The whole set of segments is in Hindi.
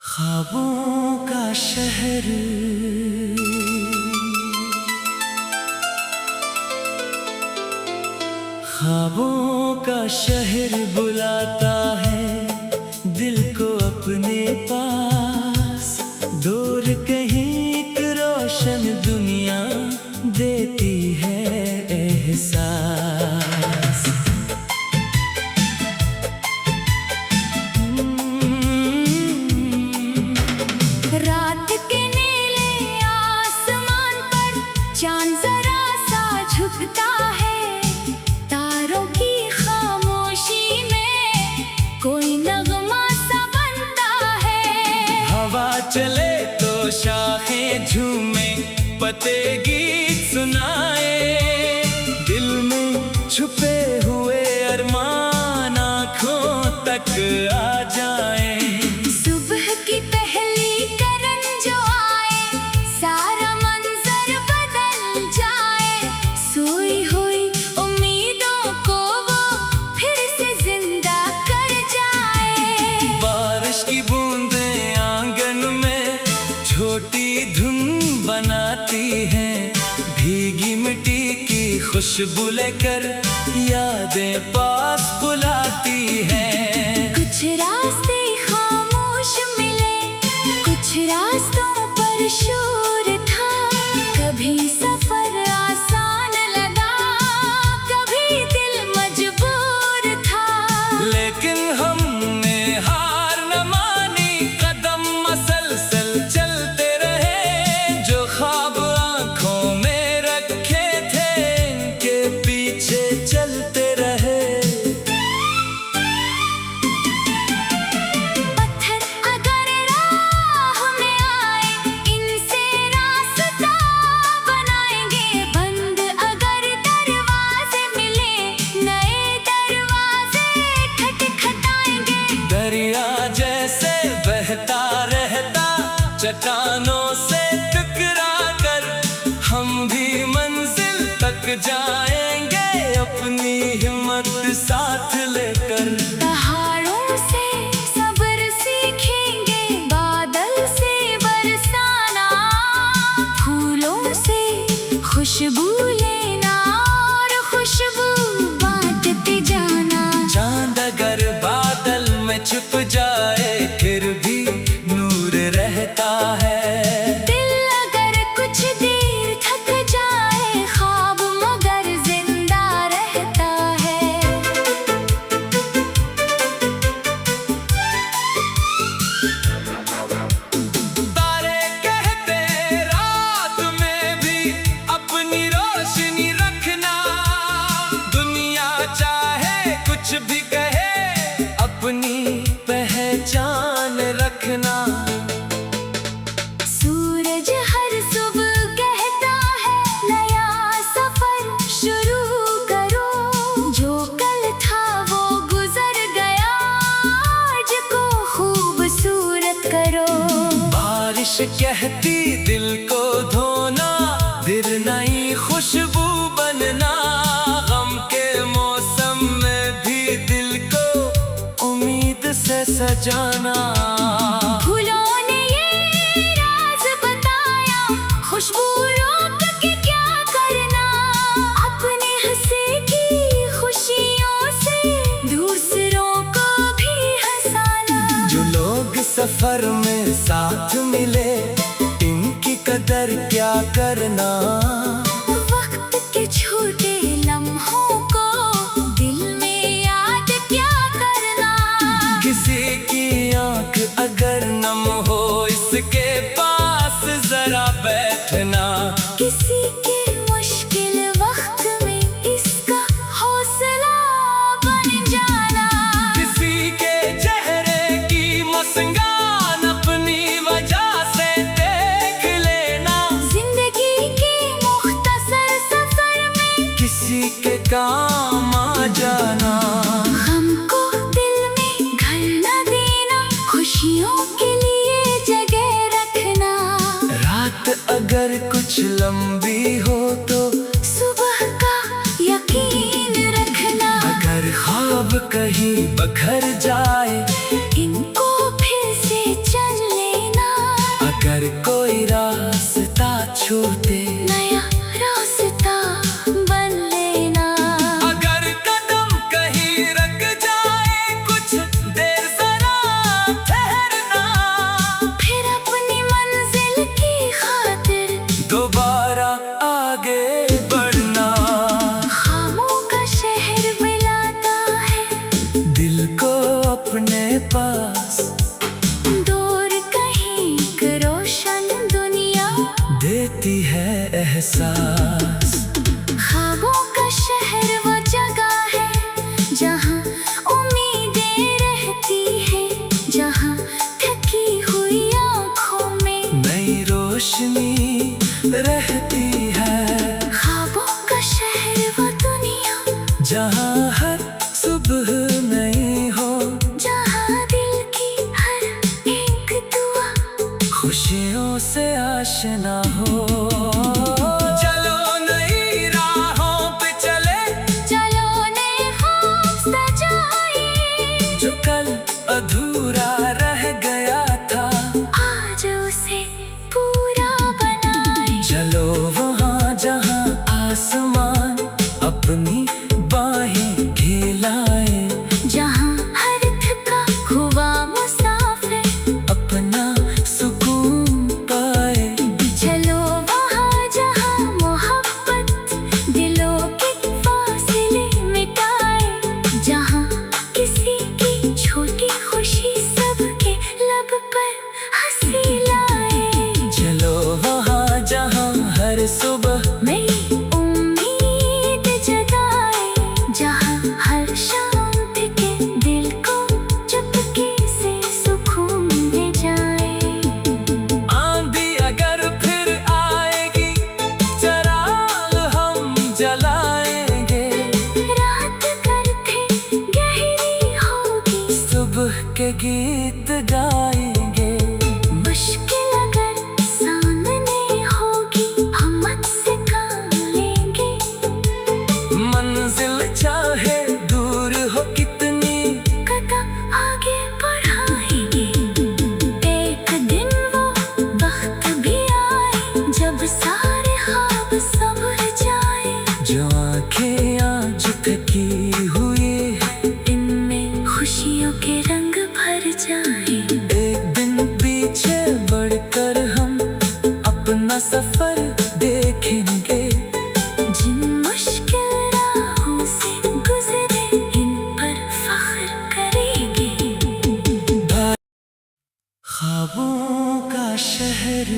ख्वाबों का शहर ख्वाबों का शहर बुलाता है दिल को अपने पास। दूर कहीं एक रोशन दुनिया देती है एहसास। रात के नीले आसमान पर चांद जरा सा झुकता है। तारों की खामोशी में कोई नगमा सा बनता है। हवा चले तो शाखें झूमे, पते गीत सुनाए। दिल में छुपे हुए अरमान आँखों तक आ जाए। सुबह की पहली किरण जो आए, सारा मंजर बदल जाए। सोई हुई उम्मीदों को वो फिर से जिंदा कर जाए। बारिश की बूंदें आंगन में छोटी धुन बनाती हैं। भीगी मिट्टी की खुशबू लेकर यादें पास बुलाती हैं। कुछ रास्ते खामोश मिले, कुछ रास्तों पर शोर था। कभी सफर आसान लगा, कभी दिल मजबूर था। लेकिन हमने हार न मानी, कदम मसलसल चलते रहे। जो ख्वाब आंखों में रखे थे, इनके पीछे चलते रहे। पत्थर अगर राह में आए, इनसे रास्ता बनाएंगे। बंद अगर दरवाजे मिले, नए दरवाजे खटखटाएंगे। दरिया जैसे बहता रहता, चट्टानों से टकरा कर हम भी मंजिल तक जाएंगे। अपनी हिम्मत साथ लेकर पहाड़ों से सब्र सीखेंगे, बादल से बरसाना। फूलों से खुशबू लेना और खुशबू बांटते जाना। चांद अगर बादल में छुप जाए, फिर भी नूर रहता है। दिल अगर कुछ देर थक जाए, ख्वाब मगर जिंदा रहता है। तारे कहते रात में भी अपनी रोशनी रखना। दुनिया चाहे कुछ भी कहे, अपनी पहचान रखना। सूरज हर सुबह कहता है, नया सफर शुरू करो। जो कल था वो गुजर गया, आज को खूबसूरत करो। बारिश कहती दिल को धोना, फिर नई खुशबू बनना। गम के मौसम में भी दिल को उम्मीद से सजाना। फूलों ने ये राज बताया, खुशबू रोक के क्या करना। अपने हंसे की खुशियों से दूसरों को भी हंसाना। जो लोग सफर में साथ मिले, इनकी कदर क्या करना। वक्त के छोटे लम्हों को दिल में याद क्या करना। किसी की आंख अगर नम हो, इसके पास जरा बैठना। किसी के मुश्किल वक्त में इसका हौसला बन जाना। किसी के चेहरे की मुस्कान अपनी वजह से देख लेना। जिंदगी के मुख्तसर सफर में किसी के काम आ जाना। हमको दिल में घर न देना, खुशियों के लिए जगह रखना। रात अगर कुछ लंबी हो तो सुबह का यकीन रखना। अगर ख्वाब कहीं बखर जाए, इनको फिर से चलने एहसास। ख्वाबों का शहर वो जगह है जहाँ उम्मीदें रहती है, जहाँ थकी हुई आँखों में नई रोशनी रहती है। ख्वाबों का शहर वो दुनिया जहाँ हर सुबह नई हो, जहाँ दिल की हर एक दुआ खुशियों से आशना हो। चलो नई राहों पे चले, चलो नए ख्वाब सजाए, जो कल अधूरा रह गया था आज उसे पूरा बनाए। चलो वहाँ जहाँ आसमान अपनी बाहें खिलाए, जहाँ हर थका हुआ मुसाफिर अपना सुकून पाए। चलो वहाँ जहाँ मोहब्बत दिलों के फासले मिटाए, जहाँ किसी की छोटी खुशी सबके लब पर हंसी लाए। चलो वहाँ जहाँ हर सुबह नई उम्मीद जगाए, जहाँ हर शाम के दिल को चुपके से सुकून दे जाए। आंधी अगर फिर आएगी चिराग हम जलाएंगे, रात करते गहरी होगी, सुबह के गीत गाएंगे। मुश्किल अगर सामने होगी हिम्मत से काम लेंगे। मंजिल चाहे दूर हो कितनी, कदम आगे बढ़ाएंगे। एक दिन वो वक्त भी आए जब सारे ख्वाब संभल जाए, जो आंखें आज थकी हुई इनमें खुशियों के रंग भर जाए। एक दिन पीछे बढ़कर हम अपना सफर देखेंगे। जिन मुश्किल राहों से गुजरे इन पर फख्र करेंगे। ख्वाबों का शहर,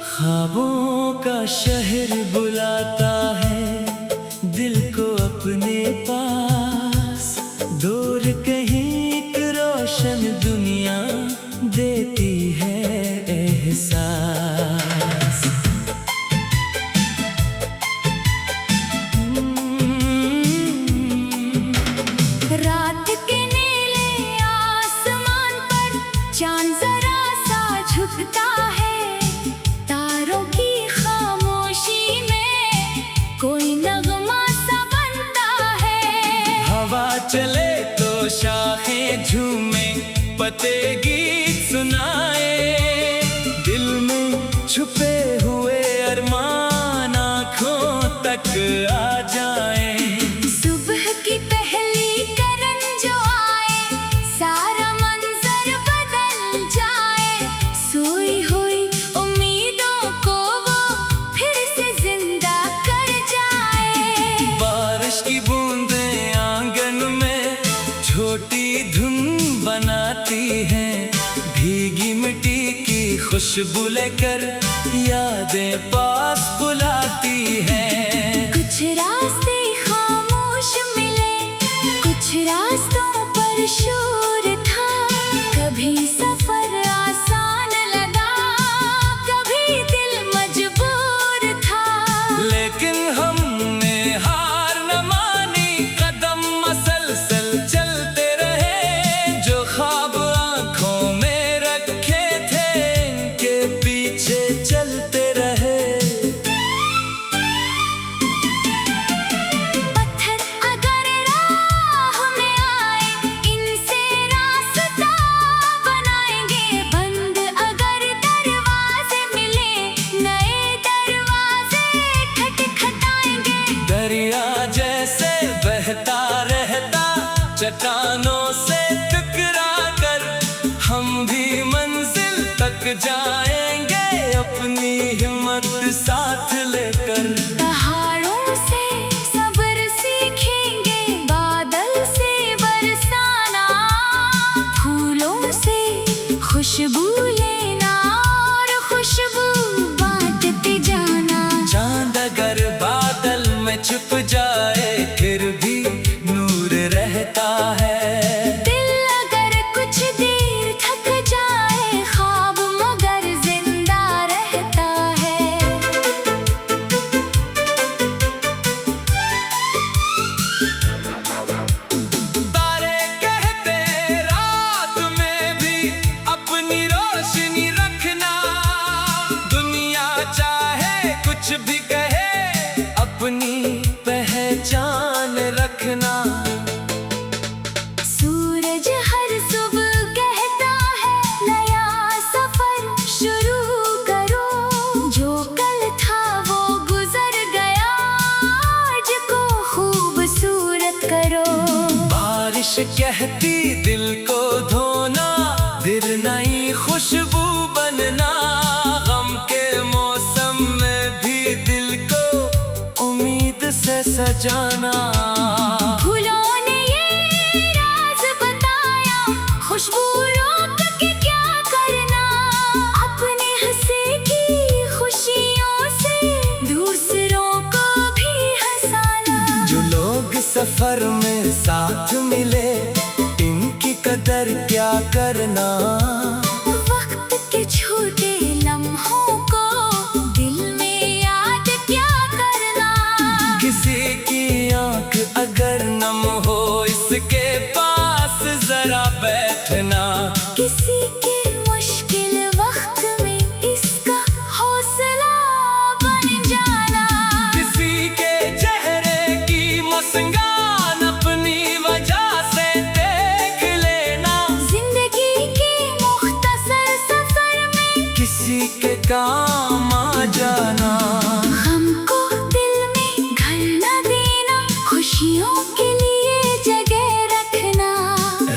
ख्वाबों का शहर बुलाता है दिल को अपने पास। दूर कहीं एक रोशन दुनिया देती है एहसास। रात के नीले आसमान पर चांद जरा सा झुकता है, तारों की खामोशी में कोई नगमा सा बनता है। हवा चले तो शाखें झूमे, पते गीत सुनाए। दिल में छुपे हुए अरमान आँखों तक आ जाए। सुबह की पहली किरण जो आए, सारा मंजर बदल जाए। सोई हुई उम्मीदों को वो फिर से जिंदा कर जाए। बारिश की बूंदें आंगन में छोटी धुन बनाती हैं। भीगी मिट्टी की खुशबू लेकर यादें पास बुलाती हैं। कुछ रास्ते खामोश मिले, कुछ रास्तों पर शोर था। कभी सफर आसान लगा, कभी दिल मजबूर था। लेकिन हमने हार न मानी, कदम मसलसल चलते रहे। जो ख्वाब आंखों में रखे थे, इनके पीछे चलते रहे। पत्थर अगर राह में आए, इनसे रास्ता बनाएंगे। बंद अगर दरवाजे मिले, नए दरवाजे खटखटाएंगे। दरिया जैसे बहता रहता, चट्टानों से टकरा कर हम भी मंजिल तक जाएंगे। अपनी हिम्मत साथ लेकर पहाड़ों से सब्र सीखेंगे, बादल से बरसाना, फूलों से बारिश कहती दिल को धोना, फिर नई खुशबू बनना। गम के मौसम में भी दिल को उम्मीद से सजाना। फूलों ने ये राज बताया, खुशबू रोक के क्या करना। अपने हंसे की खुशियों से दूसरों को भी हंसाना। जो लोग सफर में साथ मिले, इनकी कदर क्या करना। वक्त के छोटे लम्हों को दिल में याद क्या करना। किसी की आंख अगर नम हो, इसके पास जरा बैठना। किसी के मुश्किल वक्त में इसका हौसला बन जाना। किसी के चेहरे की मुस्कान अपनी वजह से देख लेना। जिंदगी के मुख्तसर सफर में किसी के काम आ जाना। हमको दिल में घर न देना, खुशियों के लिए जगह रखना।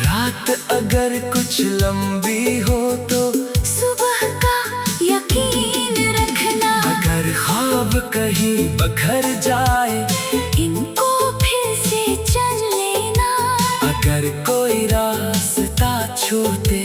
रात अगर कुछ लंबी हो तो सुबह का यकीन रखना। अगर ख्वाब कहीं बखर जाए, इनको फिर से चल लेना। अगर कोई रास्ता छूटे,